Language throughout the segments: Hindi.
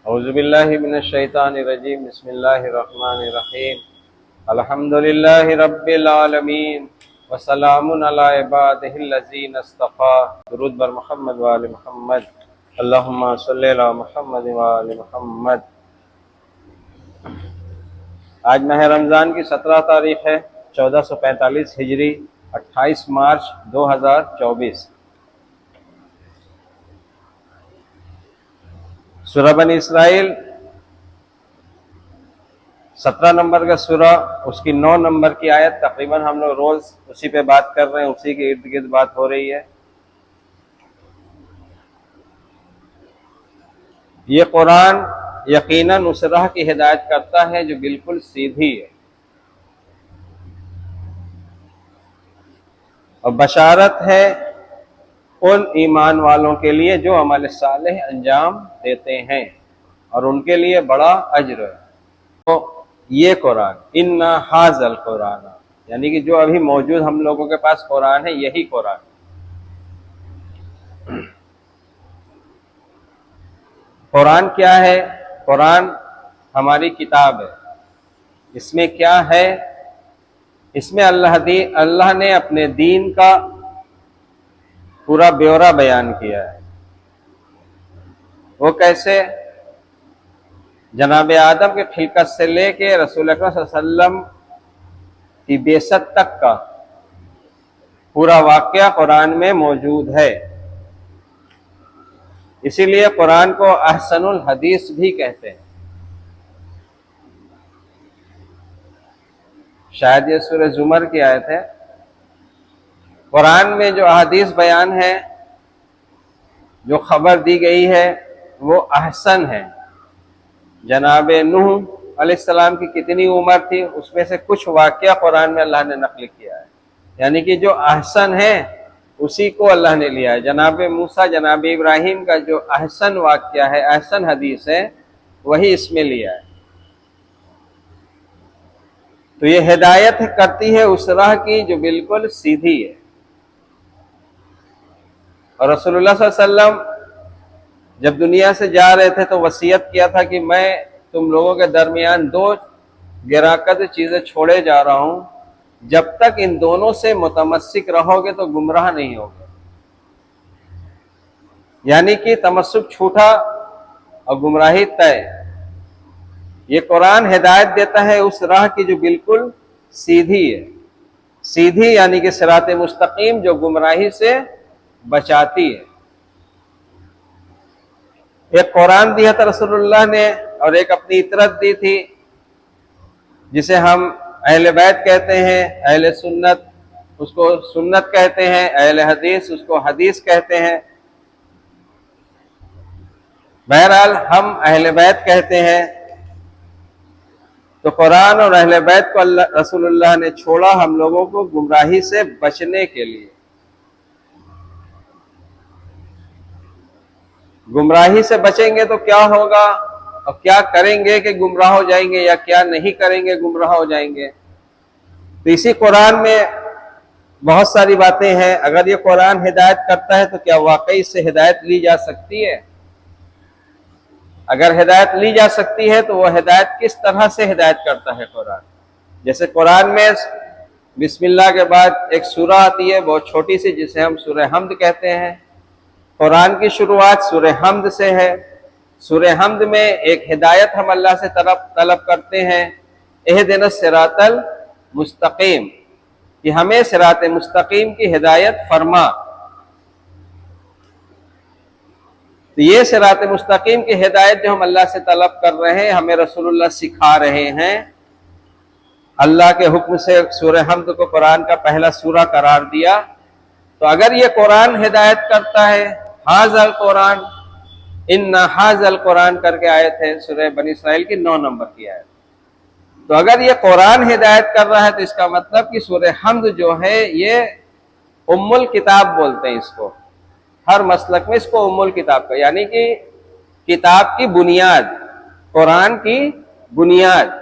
औज़ुबिल्लाहि मिनश्शैतानिर्रजीम बिस्मिल्लाहिर्रहमानिर्रहीम अल्हम्दुलिल्लाहि रब्बिल आलमीन वसलामुन अला इबादिहिल्लज़ीना इस्तफ़ा दुरूद बर मुहम्मद व आले मुहम्मद अल्लाहुम्मा सल्लि अला मुहम्मद व आले मुहम्मद। आज माह रमज़ान की 17 तारीख है, 1445 हिजरी, 28 मार्च 2024। सूरह बनी इसराइल 17 नंबर का सूरह, उसकी 9 नंबर की आयत। तकरीबन हम लोग रोज उसी पे बात कर रहे हैं, उसी के इर्द गिर्द बात हो रही है। ये कुरान यकीनन उस राह की हिदायत करता है जो बिल्कुल सीधी है, और बशारत है उन ईमान वालों के लिए जो अमल सालेह अंजाम देते हैं और उनके लिए बड़ा अज्र है। तो ये कुरान, इन्ना हाज़ल कुरान, यानी कि जो अभी मौजूद हम लोगों के पास कुरान है, यही कुरान। कुरान क्या है? कुरान हमारी किताब है। इसमें क्या है? इसमें अल्लाह ने अपने दीन का पूरा ब्यौरा बयान किया है। वो कैसे? जनाब आदम के खिलकत से लेके रसूल अकरम सल्लल्लाहु अलैहि वसल्लम की बेसत तक का पूरा वाक़या कुरान में मौजूद है। इसीलिए कुरान को अहसनुल हदीस भी कहते हैं। शायद ये सूरह जुमर की आयत है। कुरान में जो अहदीस बयान है, जो खबर दी गई है, वो अहसन है। जनाब नूह अलैहिस्सलाम की कितनी उम्र थी, उसमें से कुछ वाक़या कुरान में अल्लाह ने नक़ल किया है, यानी कि जो अहसन है उसी को अल्लाह ने लिया है। जनाब मूसा, जनाब इब्राहिम का जो अहसन वाक़या है, अहसन हदीस है, वही इसमें लिया है। तो ये हिदायत करती है उस राह की जो बिल्कुल सीधी है। और रसूलुल्लाह सल्लल्लाहु अलैहि वसल्लम जब दुनिया से जा रहे थे तो वसीयत किया था कि मैं तुम लोगों के दरमियान दो गिराकत चीज़ें छोड़े जा रहा हूं, जब तक इन दोनों से मुतमस्सिक रहोगे तो गुमराह नहीं होगे। यानी कि तमस्सुक छूटा और गुमराही तय। ये कुरान हिदायत देता है उस राह की जो बिल्कुल सीधी है। सीधी यानी कि सिरात मुस्तकीम, जो गुमराही से बचाती है। एक कुरान दिया था रसूलुल्लाह ने, और एक अपनी इतरत दी थी, जिसे हम अहले बैत कहते हैं, अहले सुन्नत उसको सुन्नत कहते हैं, अहले हदीस उसको हदीस कहते हैं। बहरहाल हम अहले बैत कहते हैं। तो कुरान और अहले बैत को रसूलुल्लाह ने छोड़ा हम लोगों को गुमराही से बचने के लिए। गुमराही से बचेंगे तो क्या होगा और क्या करेंगे कि गुमराह हो जाएंगे, या क्या नहीं करेंगे गुमराह हो जाएंगे। तो इसी कुरान में बहुत सारी बातें हैं। अगर ये कुरान हिदायत करता है तो क्या वाकई इससे हिदायत ली जा सकती है? अगर हिदायत ली जा सकती है तो वह हिदायत किस तरह से हिदायत करता है कुरान? जैसे कुरान में बिस्मिल्लाह के बाद एक सूरा आती है बहुत छोटी सी, जिसे हम सूरह हम्द कहते हैं। कुरान की शुरुआत सूरह हम्द से है। सूरह हम्द में एक हिदायत हम अल्लाह से तलब करते हैं, इहदिनस सिरातल मुस्तकीम, कि हमें सिरात मुस्तकीम की हिदायत फरमा। तो ये सिरात मुस्तकीम की हिदायत जो हम अल्लाह से तलब कर रहे हैं, हमें रसूलुल्लाह सिखा रहे हैं। अल्लाह के हुक्म से सूरह हम्द को कुरान का पहला सूरा करार दिया। तो अगर ये कुरान हिदायत करता है, हाज़ल कुरान, इन्ना हाज़ल कुरान करके आयत है सूरह बनी इसराइल की 9 नंबर की आयत। तो अगर ये कुरान हिदायत कर रहा है तो इसका मतलब कि सूरह हम्द जो है ये उम्मुल किताब बोलते हैं इसको। हर मसलक में इसको उम्मुल किताब का, यानी कि किताब की बुनियाद, कुरान की बुनियाद।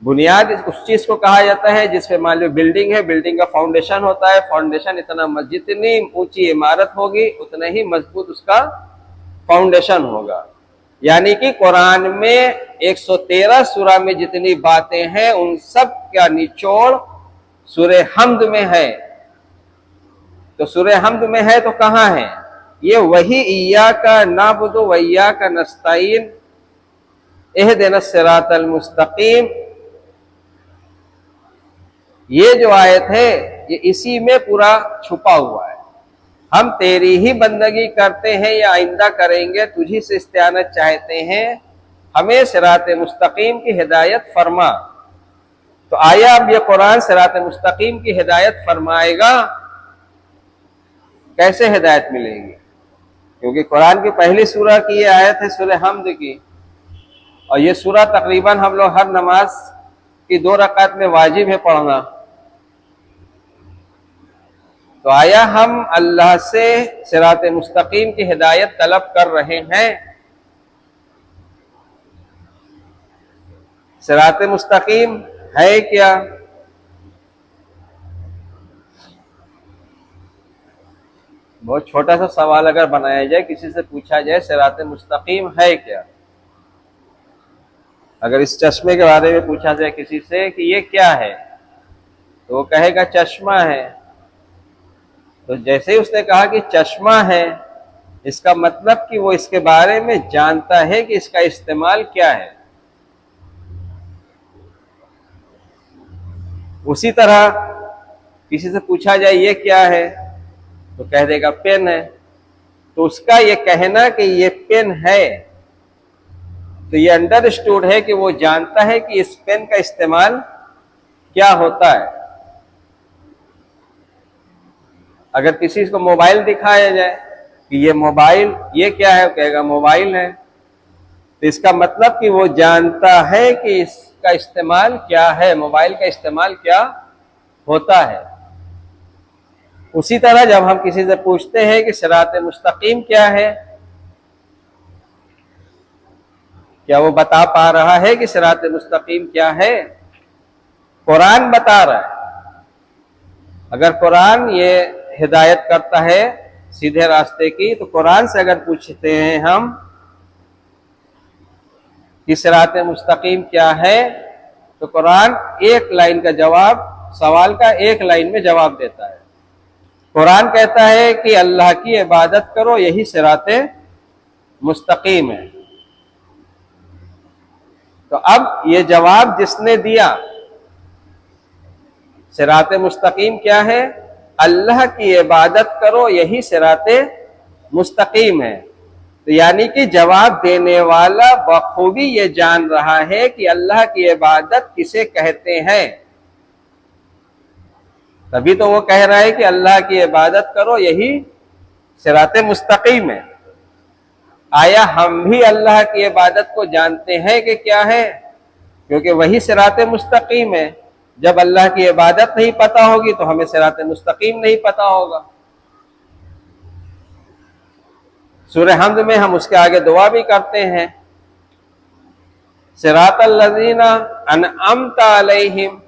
बुनियाद उस चीज को कहा जाता है जिसपे मान लो बिल्डिंग है, बिल्डिंग का फाउंडेशन होता है। फाउंडेशन इतना जितनी ऊंची इमारत होगी उतना ही मजबूत उसका फाउंडेशन होगा। यानी कि कुरान में 113 सूरा में जितनी बातें हैं उन सब का निचोड़ सूरे हम्द में है। तो सूरे हम्द में है तो कहाँ है? ये वही इय्याका नअबुदु व इय्याका नस्तईन इहदिनस सिरातल मुस्तकीम, ये जो आयत है ये इसी में पूरा छुपा हुआ है। हम तेरी ही बंदगी करते हैं या आइंदा करेंगे, तुझी से इस्तिआनत चाहते हैं, हमें सिरात मुस्तकीम की हिदायत फरमा। तो आया अब ये कुरान सिरात मुस्तकीम की हिदायत फरमाएगा, कैसे हिदायत मिलेगी? क्योंकि कुरान की पहली सूरा की ये आयत है सूरह हम्द की, और ये सूरा तकरीबन हम लोग हर नमाज की 2 रकात में वाजिब है पढ़ना। तो आया हम अल्लाह से सिरात मुस्तकीम की हिदायत तलब कर रहे हैं। सिरात मुस्तकीम है क्या? बहुत छोटा सा सवाल अगर बनाया जाए, किसी से पूछा जाए सिरात मुस्तकीम है क्या, अगर इस चश्मे के बारे में पूछा जाए किसी से कि ये क्या है, तो वो कहेगा चश्मा है। तो जैसे ही उसने कहा कि चश्मा है, इसका मतलब कि वो इसके बारे में जानता है कि इसका इस्तेमाल क्या है। उसी तरह किसी से पूछा जाए ये क्या है, तो कह देगा पेन है। तो उसका ये कहना कि ये पेन है, तो ये अंडरस्टूड है कि वो जानता है कि इस पेन का इस्तेमाल क्या होता है। अगर किसी को मोबाइल दिखाया जाए कि ये मोबाइल, ये क्या है, कहेगा मोबाइल है। तो इसका मतलब कि वो जानता है कि इसका इस्तेमाल क्या है, मोबाइल का इस्तेमाल क्या होता है। उसी तरह जब हम किसी से पूछते हैं कि सिरात मुस्तकीम क्या है, क्या वो बता पा रहा है कि सिरात मुस्तकीम क्या है? कुरान बता रहा है। अगर कुरान ये हिदायत करता है सीधे रास्ते की, तो कुरान से अगर पूछते हैं हम कि सिरात मुस्तकीम क्या है, तो कुरान एक लाइन का जवाब, सवाल का एक लाइन में जवाब देता है। कुरान कहता है कि अल्लाह की इबादत करो, यही सिरात मुस्तकीम है। तो अब ये जवाब जिसने दिया, सिरात मुस्तकीम क्या है, अल्लाह की इबादत करो, यही सिरात मुस्तकीम है। तो यानी कि जवाब देने वाला बखूबी ये जान रहा है कि अल्लाह की इबादत किसे कहते हैं, तभी तो वो कह रहा है कि अल्लाह की इबादत करो, यही सिरात मुस्तकीम है। आया हम भी अल्लाह की इबादत को जानते हैं कि क्या है? क्योंकि वही सिरात मुस्तकीम है। जब अल्लाह की इबादत नहीं पता होगी तो हमें सिरात मुस्तकीम नहीं पता होगा। सूरह हम्द में हम उसके आगे दुआ भी करते हैं, सिरातल लज़ीना अनअमता अलैहिम,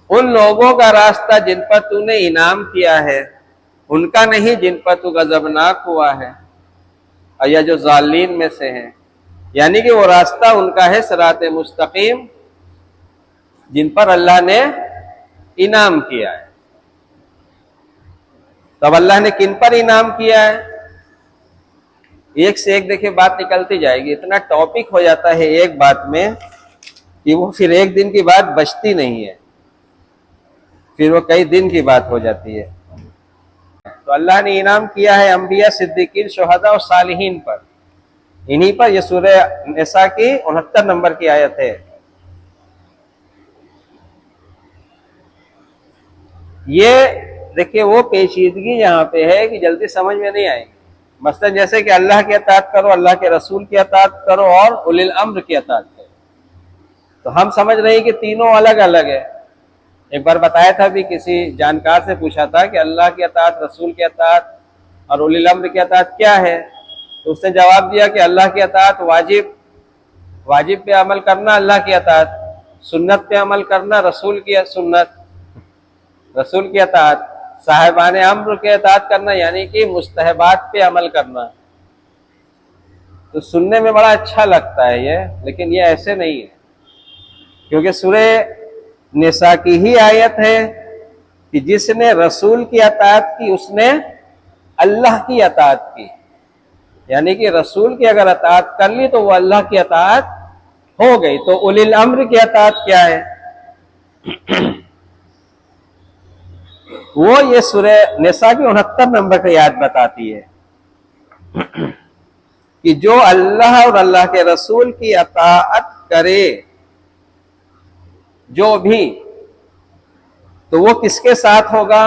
उन लोगों का रास्ता जिन पर तूने इनाम किया है, उनका नहीं जिन पर तू गजबनाक हुआ है, या जो जालिम में से हैं। यानी कि वो रास्ता उनका है सिरात मुस्तकीम जिन पर अल्लाह ने इनाम किया है। तब अल्लाह ने किन पर इनाम किया है? एक से एक देखिए बात निकलती जाएगी। इतना टॉपिक हो जाता है एक बात में कि वो फिर एक दिन की बात बचती नहीं है, फिर वो कई दिन की बात हो जाती है। तो अल्लाह ने इनाम किया है अंबिया, सिद्दीकीन, शुहदा और सालिहीन पर। इन्हीं पर यह सूरह निसा की 69 नंबर की आयत है। ये देखिए वो पेचीदगी यहाँ पे है कि जल्दी समझ में नहीं आएगी। मसलन जैसे कि अल्लाह की अताअत करो, अल्लाह के रसूल की अताअत करो और उलिल अम्र की अताअत करो, तो हम समझ रहे हैं कि तीनों अलग अलग है। एक बार बताया था भी, किसी जानकार से पूछा था कि अल्लाह की अताअत, रसूल की अताअत और उलिल अम्र की अताअत क्या है, तो उसने जवाब दिया कि अल्लाह की अताअत वाजिब, वाजिब पे अमल करना अल्लाह की अताअत, सुन्नत पे अमल करना रसूल की सुन्नत, रसूल की अताअत, साहिबाने अम्र के अताअत करना यानी कि मुस्तहबात पे अमल करना। तो सुनने में बड़ा अच्छा लगता है ये, लेकिन ये ऐसे नहीं है, क्योंकि सूरे निसा की ही आयत है कि जिसने रसूल की अताअत की उसने अल्लाह की अताअत की। यानी कि रसूल की अगर अताअत कर ली तो वो अल्लाह की अताअत हो गई। तो उलिल अम्र की अताअत क्या है? वो ये सूरे निसा की 69 नंबर की आयत बताती है कि जो अल्लाह और अल्लाह के रसूल की अताअत करे जो भी, तो वो किसके साथ होगा?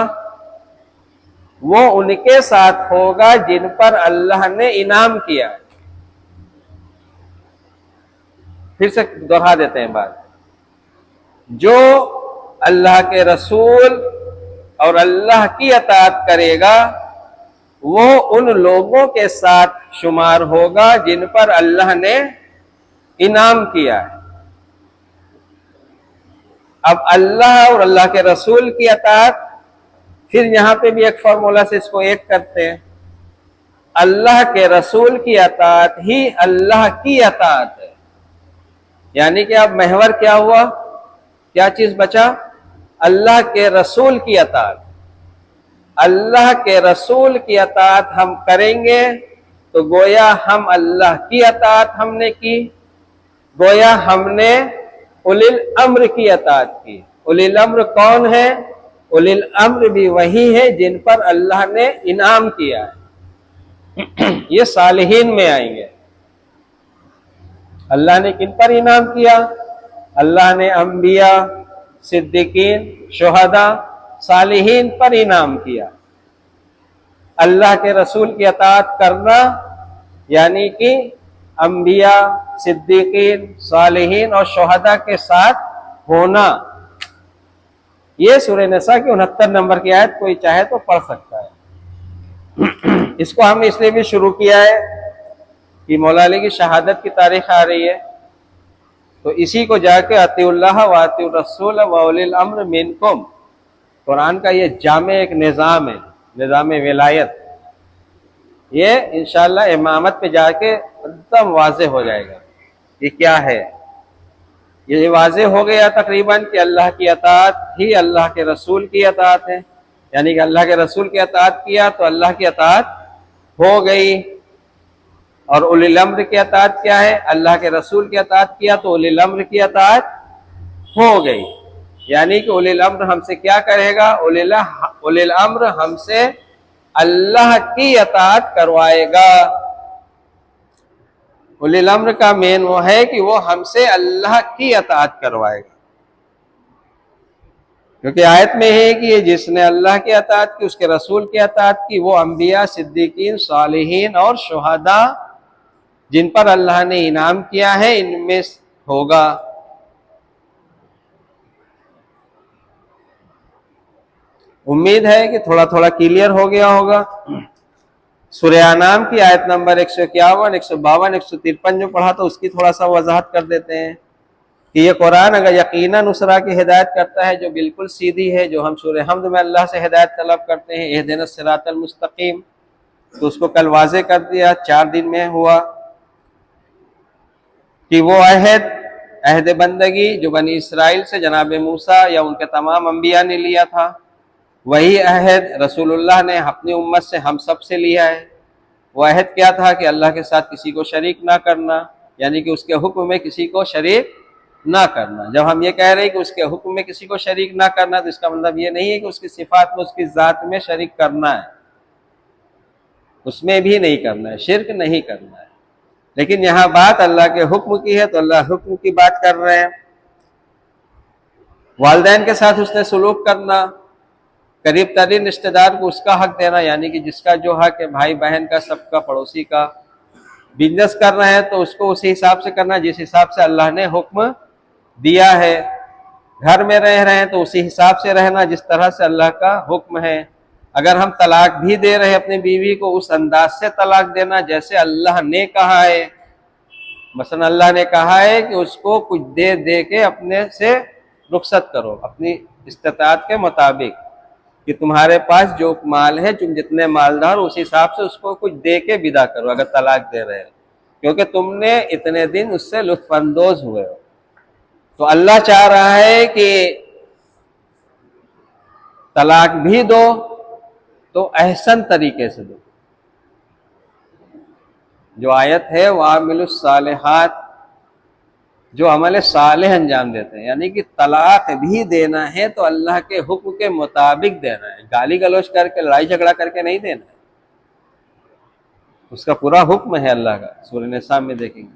वो उनके साथ होगा जिन पर अल्लाह ने इनाम किया। फिर से दोहरा देते हैं बात। जो अल्लाह के रसूल और अल्लाह की अताअत करेगा वो उन लोगों के साथ शुमार होगा जिन पर अल्लाह ने इनाम किया है। अब अल्लाह और अल्लाह के रसूल की अताअत, फिर यहां पे भी एक फॉर्मूला से इसको एक करते हैं। अल्लाह के रसूल की अताअत ही अल्लाह की अताअत है। यानी कि अब महवर क्या हुआ, क्या चीज बचा? अल्लाह के रसूल की अताअत। अल्लाह के रसूल की अताअत हम करेंगे तो गोया हम अल्लाह की अताअत हमने की, गोया हमने उलिल अम्र की अताअत की। उलिल अम्र कौन है? उलिल अम्र भी वही है जिन पर अल्लाह ने इनाम किया है। ये सालिहीन में आएंगे। अल्लाह ने किन पर इनाम किया? अल्लाह ने अंबिया, सिद्दीकीन, शुहदा, सालिहीन पर इनाम किया। अल्लाह के रसूल की अताअत करना यानी कि अंबिया, सिद्दीकीन, सालिहीन और शुहदा के साथ होना। ये सूरह निसा की 69 नंबर की आयत, कोई चाहे तो पढ़ सकता है। इसको हम इसलिए भी शुरू किया है कि मौला अली की शहादत की तारीख आ रही है, तो इसी को जाके अतिउल्लाह व अतिउर रसूल व उलिल अम्र मिनकुम, कुरान का ये जामे एक निज़ाम है, निज़ाम विलायत। ये इंशाअल्लाह इमामत पे जाके एकदम वाज़े हो जाएगा ये क्या है। ये वाज़े हो गया तकरीबन कि अल्लाह की अताअत ही अल्लाह के रसूल की अताअत है। यानी कि अल्लाह के रसूल की अताअत किया तो अल्लाह की अताअत हो गई। और उलिल अम्र की अताअत क्या है? अल्लाह के रसूल की अताअत किया तो उलिल अम्र की अताअत हो गई। यानी कि उलिल अम्र हमसे क्या करेगा? उलिल अम्र हमसे अल्लाह की अताअत करवाएगा। उलिल अम्र का मेन वो है कि वो हमसे अल्लाह की अताअत करवाएगा, क्योंकि आयत में है कि ये जिसने अल्लाह की अताअत की, उसके रसूल की अताअत की, वो अंबिया, सिद्दीकीन, सालिहीन और शुहदा जिन पर अल्लाह ने इनाम किया है इनमें होगा। उम्मीद है कि थोड़ा थोड़ा क्लियर हो गया होगा। सूरह अनाम की आयत नंबर 151, 152, 153 जो पढ़ा था उसकी थोड़ा सा वजाहत कर देते हैं कि ये कुरान अगर यकीनन उस राह की हिदायत करता है जो बिल्कुल सीधी है, जो हम सूरह हमद में अल्लाह से हिदायत तलब करते हैं, इहदिनस सिरातल मुस्तकीम, तो उसको कल वाज़े कर दिया, 4 दिन में हुआ कि वो अहद बंदगी जो बनी इसराइल से जनाब मूसा या उनके तमाम अंबिया ने लिया था, वही अहद रसूलुल्लाह ने अपनी उम्मत से हम सब से लिया है। वो अहद क्या था कि अल्लाह के साथ किसी को शरीक ना करना, यानी कि उसके हुक्म में किसी को शरीक ना करना। जब हम ये कह रहे हैं कि उसके हुक्म में किसी को शरीक ना करना, तो इसका मतलब ये नहीं है कि उसकी सिफात में, उसकी ज़ात में शरीक करना है, उसमें भी नहीं करना है, शिरक नहीं करना है। लेकिन यहाँ बात अल्लाह के हुक्म की है तो अल्लाह हुक्म की बात कर रहे हैं। वालिदैन के साथ उसने सलूक करना, करीब तरीन रिश्तेदार को उसका हक देना, यानी कि जिसका जो हक है, भाई बहन का, सबका, पड़ोसी का। बिजनेस कर रहे हैं तो उसको उसी हिसाब से करना जिस हिसाब से अल्लाह ने हुक्म दिया है। घर में रह रहे हैं तो उसी हिसाब से रहना जिस तरह से अल्लाह का हुक्म है। अगर हम तलाक भी दे रहे हैं अपनी बीवी को, उस अंदाज से तलाक देना जैसे अल्लाह ने कहा है। मसलन अल्लाह ने कहा है कि उसको कुछ दे दे के अपने से रुखसत करो, अपनी इस्तिताअत के मुताबिक, कि तुम्हारे पास जो माल है, तुम जितने मालदार, उस हिसाब से उसको कुछ दे के विदा करो अगर तलाक दे रहे हो। क्योंकि तुमने इतने दिन उससे लुत्फानंदोज हुए हो। तो अल्लाह चाह रहा है कि तलाक भी दो तो अहसन तरीके से दो। जो आयत है वामिलुस सालिहात, जो अमल सालेह अंजाम देते हैं, यानी कि तलाक भी देना है तो अल्लाह के हुक्म के मुताबिक देना है, गाली गलौज करके लड़ाई झगड़ा करके नहीं देना है। उसका पूरा हुक्म है अल्लाह का, सूरह निसा में देखेंगे।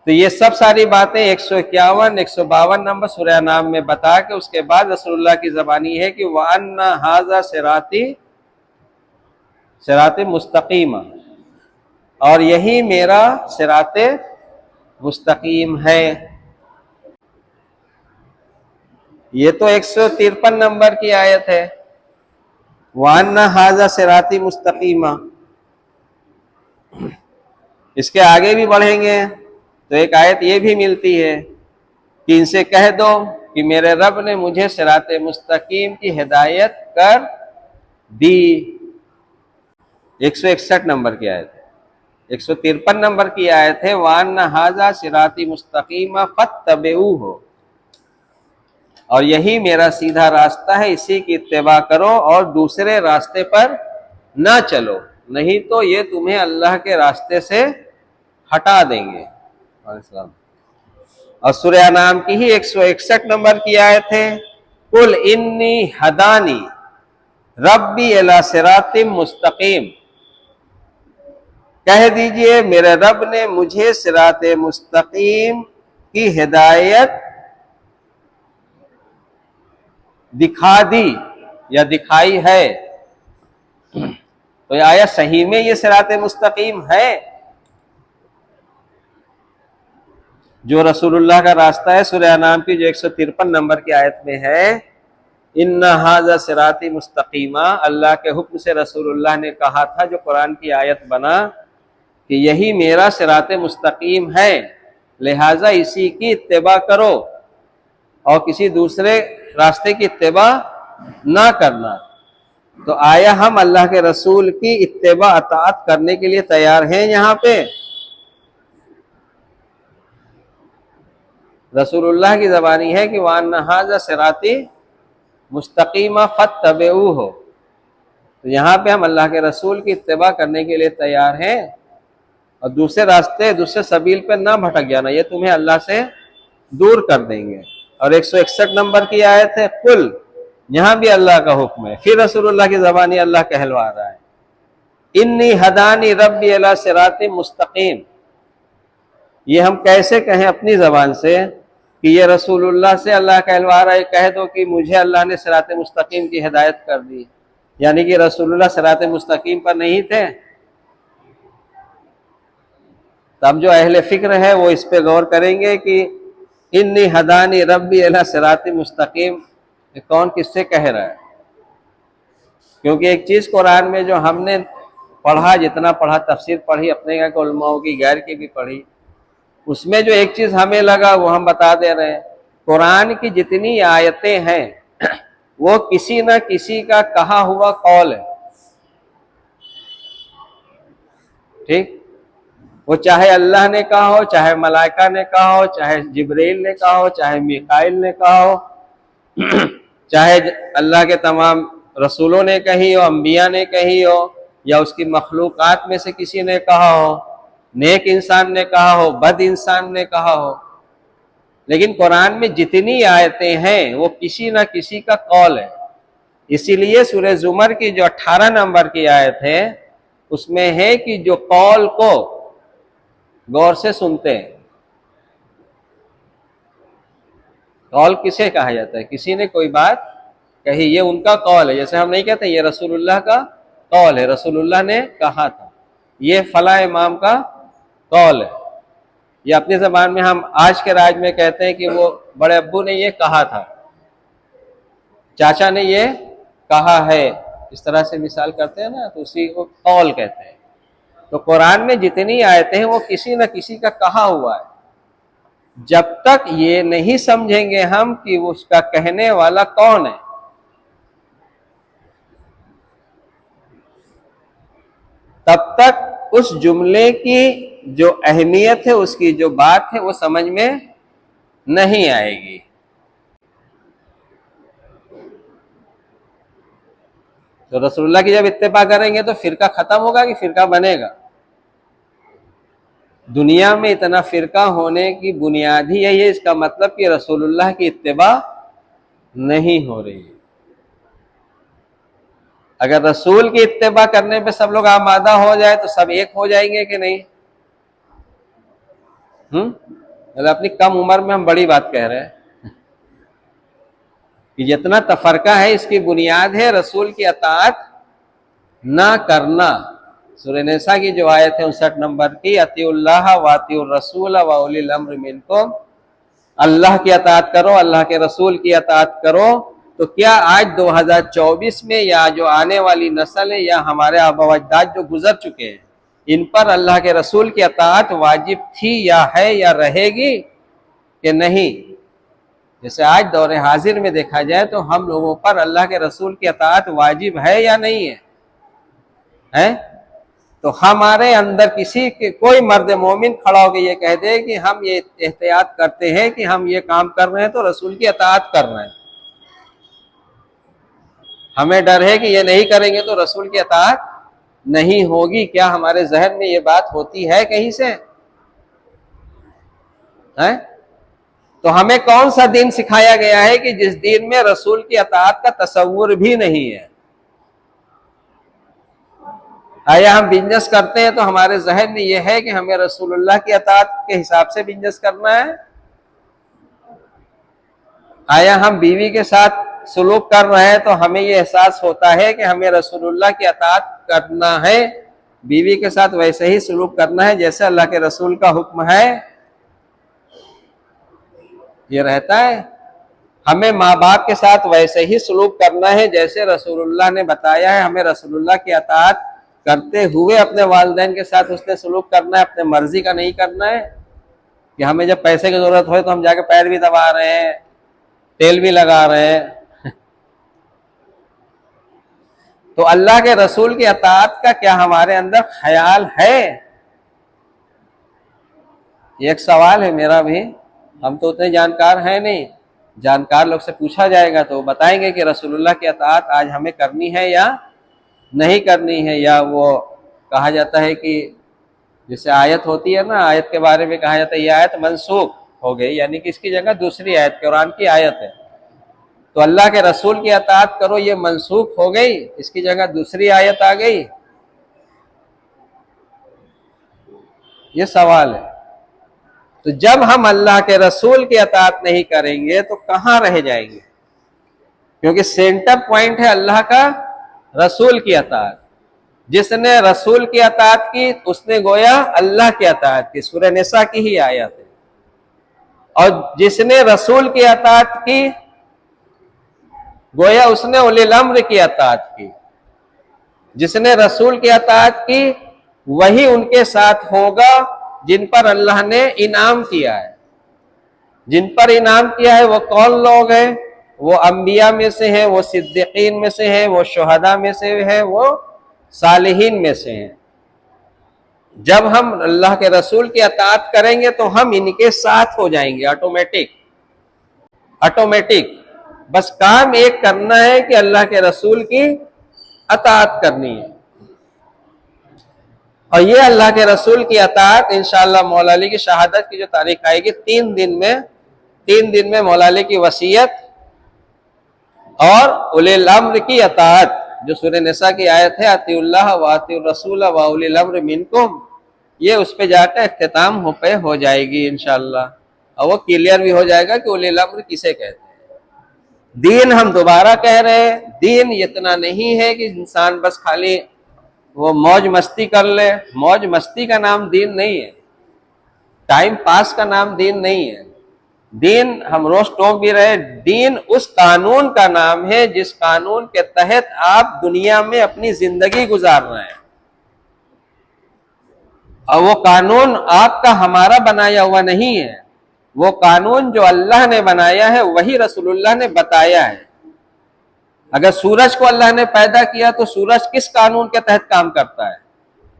तो ये सब सारी बातें 151 152 नंबर सूरह नाम में बता के उसके बाद रसूलुल्लाह की ज़बानी है कि वअन्ना हाज़ा सिराती मुस्तकीमा, और यही मेरा सिराते मुस्तकीम है। ये तो 153 नंबर की आयत है, वअन्ना हाज़ा सिराती मुस्तकीमा। इसके आगे भी बढ़ेंगे तो एक आयत ये भी मिलती है कि इनसे कह दो कि मेरे रब ने मुझे सिराते मुस्तकीम की हिदायत कर दी। 161 नंबर की आयत है। 153 नंबर की आयत है वान्ना हाजा सिराती मुस्तकीमा फत्तबिऊहु, और यही मेरा सीधा रास्ता है, इसी की इत्तिबा करो और दूसरे रास्ते पर ना चलो, नहीं तो ये तुम्हें अल्लाह के रास्ते से हटा देंगे। और सूरह नाम की ही 161 नंबर की आयत है कुल इन्नी हदानी रब्बी अला सिरातिम मुस्तकीम, कह दीजिए मेरे रब ने मुझे सिराते मुस्तकीम की हिदायत दिखा दी या दिखाई है। तो आया सही में ये सिराते मुस्तकीम है जो रसूलुल्लाह का रास्ता है। सूरह नाम की जो 153 नंबर की आयत में है इन्ना हाज़ा सिराती मुस्तकीमा, अल्लाह के हुक्म से रसूलुल्लाह ने कहा था, जो कुरान की आयत बना कि यही मेरा सिराते मुस्तकीम है, लिहाजा इसी की इत्तिबा करो और किसी दूसरे रास्ते की इत्तिबा ना करना। तो आया हम अल्लाह के रसूल की इत्तिबा अताअत करने के लिए तैयार हैं। यहाँ पे रसूलुल्लाह की ज़बानी है कि वान्ना हाज़ा सिराती मुस्तकीमा फत्तबिऊहु, तो यहाँ पे हम अल्लाह के रसूल की इत्तिबा करने के लिए तैयार हैं और दूसरे रास्ते दूसरे सबील पे ना भटक जाना, ये तुम्हें अल्लाह से दूर कर देंगे। और 161 नंबर की आयत है कुल, यहाँ भी अल्लाह का हुक्म है, फिर रसूलुल्लाह की ज़बानी अल्लाह कहलवा रहा है इन्नी हदानी रब्बी अला सिराती मुस्तकीम। ये हम कैसे कहें अपनी ज़बान से कि ये रसूलुल्लाह से अल्लाह कहलवा रहा है, कह दो कि मुझे अल्लाह ने सिराते मुस्तकीम की हिदायत कर दी, यानी कि रसूलुल्लाह सिराते मुस्तकीम पर नहीं थे। तब जो अहले फिक्र है वो इस पे गौर करेंगे कि इन्नी हदानी रब्बी अला सिराती मुस्तकीम कौन किससे कह रहा है। क्योंकि एक चीज़ कुरान में जो हमने पढ़ा, जितना पढ़ा, तफसीर पढ़ी, अपने यहाँ के उलमाओं की, गैर की भी पढ़ी, उसमें जो एक चीज़ हमें लगा वो हम बता दे रहे हैं। कुरान की जितनी आयतें हैं वो किसी न किसी का कहा हुआ कौल है, ठीक। वो चाहे अल्लाह ने कहा हो, चाहे मलाइका ने कहा हो, चाहे जिब्रील ने कहा हो, चाहे मीकाइल ने कहा हो, चाहे अल्लाह के तमाम रसूलों ने कही हो, अंबिया ने कही हो, या उसकी मखलूकात में से किसी ने कहा हो, नेक इंसान ने कहा हो, बद इंसान ने कहा हो, लेकिन कुरान में जितनी आयतें हैं वो किसी न किसी का कौल है। इसीलिए सूरह जुमर की जो 18 नंबर की आयत है उसमें है कि जो कौल को गौर से सुनते हैं। कौल किसे कहा जाता है? किसी ने कोई बात कही, ये उनका कौल है। जैसे हम नहीं कहते ये रसूलुल्लाह का कौल है, रसूलुल्लाह ने कहा था, ये फला इमाम का कौल है। ये अपनी ज़बान में हम आज के राज में कहते हैं कि वो बड़े अब्बू ने ये कहा था, चाचा ने ये कहा है, इस तरह से मिसाल करते हैं ना, तो उसी को कौल कहते हैं। तो कुरान में जितनी आयतें हैं वो किसी न किसी का कहा हुआ है। जब तक ये नहीं समझेंगे हम कि वो उसका कहने वाला कौन है, तब तक उस जुमले की जो अहमियत है, उसकी जो बात है, वो समझ में नहीं आएगी। तो रसूलुल्लाह की जब इत्तेबा करेंगे तो फिरका खत्म होगा कि फिरका बनेगा? दुनिया में इतना फिरका होने की बुनियाद ही यही है। इसका मतलब कि रसूलुल्लाह की इत्तेबा नहीं हो रही है। अगर रसूल की इत्तेबा करने पे सब लोग आमादा हो जाए तो सब एक हो जाएंगे कि नहीं? मतलब अपनी कम उम्र में हम बड़ी बात कह रहे हैं कि जितना तफरका है इसकी बुनियाद है रसूल की अताअत ना करना। सूरह निसा की जो आयत है 59 नंबर की, अतिउल्लाह व अतिउर रसूल व उलिल अम्र मिनकुम, अल्लाह की अताअत करो, अल्लाह के रसूल की अताअत करो। तो क्या आज 2024 में या जो आने वाली नस्ल है या हमारे आबा अजदाद जो गुजर चुके हैं, इन पर अल्लाह के रसूल की अताअत वाजिब थी या है या रहेगी कि नहीं? जैसे आज दौर हाजिर में देखा जाए तो हम लोगों पर अल्लाह के रसूल की अताअत वाजिब है या नहीं है? है? तो हमारे अंदर किसी के कोई मर्द मोमिन खड़ा होकर ये कह दे कि हम ये एहतियात करते हैं कि हम ये काम कर रहे हैं तो रसूल की अताअत कर रहे हैं, हमें डर है कि ये नहीं करेंगे तो रसूल की अताअत नहीं होगी, क्या हमारे जहन में ये बात होती है कहीं से? है? तो हमें कौन सा दीन सिखाया गया है कि जिस दीन में रसूल की अताअत का तसव्वुर भी नहीं है? आया हम बिजनेस करते हैं तो हमारे जहन में यह है कि हमें रसूलुल्लाह की अताअत के हिसाब से बिजनेस करना है? आया हम बीवी के साथ सुलूक कर रहे हैं तो हमें यह एहसास होता है कि हमें रसूलुल्लाह की अताअत करना है, बीवी के साथ वैसे ही सुलूक करना है जैसे अल्लाह के रसूल का हुक्म है? ये रहता है। हमें माँ बाप के साथ वैसे ही सुलूक करना है जैसे रसूलुल्लाह ने बताया है। हमें रसूलुल्लाह की अताअत करते हुए अपने वालिदैन के साथ उसने सुलूक करना है, अपने मर्जी का नहीं करना है कि हमें जब पैसे की जरूरत हो तो हम जाके पैर भी दबा रहे हैं, तेल भी लगा रहे हैं। तो अल्लाह के रसूल की अताअत का क्या हमारे अंदर ख्याल है? ये एक सवाल है मेरा भी। हम तो उतने जानकार हैं नहीं, जानकार लोग से पूछा जाएगा तो बताएंगे कि रसूलुल्लाह की अताअत आज हमें करनी है या नहीं करनी है। या वो कहा जाता है कि जैसे आयत होती है ना, आयत के बारे में कहा जाता है ये आयत मनसूख हो गई, यानी कि इसकी जगह दूसरी आयत कुरान की आयत है, तो अल्लाह के रसूल की अताअत करो ये मनसूख हो गई, इसकी जगह दूसरी आयत आ गई। ये सवाल है। तो जब हम अल्लाह के रसूल की अताअत नहीं करेंगे तो कहां रह जाएंगे? क्योंकि सेंटर पॉइंट है अल्लाह का रसूल की अताअत। जिसने रसूल की अताअत की उसने गोया अल्लाह की अताअत की, सूरह निसा की ही आयत है। और जिसने रसूल की अताअत की गोया उसने उलिल अम्र की अताअत की। जिसने रसूल की अताअत की वही उनके साथ होगा जिन पर अल्लाह ने इनाम किया है। जिन पर इनाम किया है वो कौन लोग हैं? वो अंबिया में से हैं, वो सिद्दीकीन में से हैं, वो शुहदा में से हैं, वो सालिहीन में से हैं। जब हम अल्लाह के रसूल की अताअत करेंगे तो हम इनके साथ हो जाएंगे ऑटोमेटिक। बस काम एक करना है कि अल्लाह के रसूल की अताअत करनी है। और ये अल्लाह के रसूल की अताअत इंशाअल्लाह मौला अली की शहादत की जो तारीख आएगी 3 दिन में मौला अली की वसीयत और उलिल अम्र की अताअत, जो सूरह निसा की आयत है अतिउल्लाह व अतिउर रसूल व उलिल अम्र मिनकुम, ये उस पे जाकर इख्तिताम हो जाएगी इंशाअल्लाह। और वो क्लियर भी हो जाएगा कि उलिल अम्र किसे कहते हैं। दीन हम दोबारा कह रहे हैं, दीन इतना नहीं है कि इंसान बस खाली वो मौज मस्ती कर ले। मौज मस्ती का नाम दीन नहीं है, टाइम पास का नाम दीन नहीं है। दीन हम रोज टोक भी रहे, दीन उस कानून का नाम है जिस कानून के तहत आप दुनिया में अपनी जिंदगी गुजार रहे हैं। और वो कानून आपका हमारा बनाया हुआ नहीं है, वो कानून जो अल्लाह ने बनाया है वही रसूलुल्लाह ने बताया है। अगर सूरज को अल्लाह ने पैदा किया तो सूरज किस कानून के तहत काम करता है?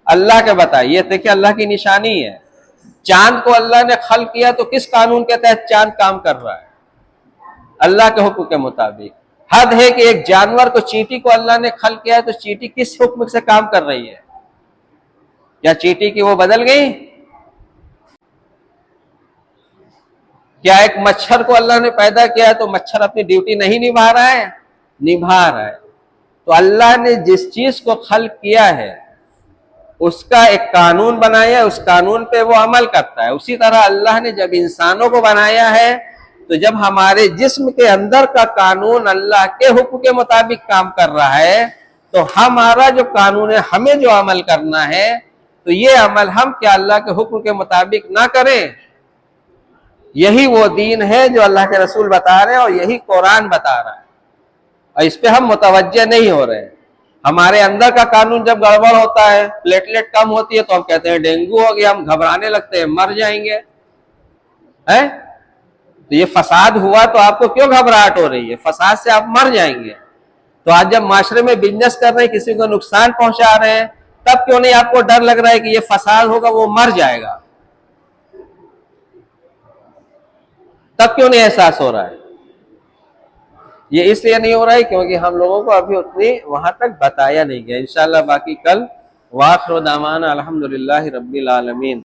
अल्लाह के बताए। ये देखिए अल्लाह की निशानी है। चांद को अल्लाह ने खल किया तो किस कानून के तहत चांद काम कर रहा है? अल्लाह के हुक्म के मुताबिक। हद है कि एक जानवर को, चींटी को अल्लाह ने खल किया है तो चींटी किस हुक्म से काम कर रही है? क्या चींटी की वो बदल गई? क्या एक मच्छर को अल्लाह ने पैदा किया है तो मच्छर अपनी ड्यूटी नहीं निभा रहा है? निभा रहा है। तो अल्लाह ने जिस चीज को खल किया है उसका एक कानून बनाया है, उस कानून पे वो अमल करता है। उसी तरह अल्लाह ने जब इंसानों को बनाया है तो जब हमारे जिस्म के अंदर का कानून अल्लाह के हुक्म के मुताबिक काम कर रहा है तो हमारा जो कानून है, हमें जो अमल करना है, तो ये अमल हम क्या अल्लाह के हुक्म के मुताबिक ना करें? यही वो दीन है जो अल्लाह के रसूल बता रहे हैं और यही कुरान बता रहा है, और इस पे हम मुतवज्जे नहीं हो रहे हैं। हमारे अंदर का कानून जब गड़बड़ होता है, प्लेटलेट कम होती है, तो हम कहते हैं डेंगू हो गया, हम घबराने लगते हैं, मर जाएंगे। है तो ये फसाद हुआ तो आपको क्यों घबराहट हो रही है? फसाद से आप मर जाएंगे। तो आज जब माशरे में बिजनेस कर रहे हैं, किसी को नुकसान पहुंचा रहे हैं, तब क्यों नहीं आपको डर लग रहा है कि ये फसाद होगा, वो मर जाएगा? तब क्यों नहीं एहसास हो रहा है? ये इसलिए नहीं हो रहा है क्योंकि हम लोगों को अभी उतनी वहां तक बताया नहीं गया। इंशाअल्लाह बाकी कल। वाखिर दावाना अल्हम्दुलिल्लाहि रब्बिल आलमीन।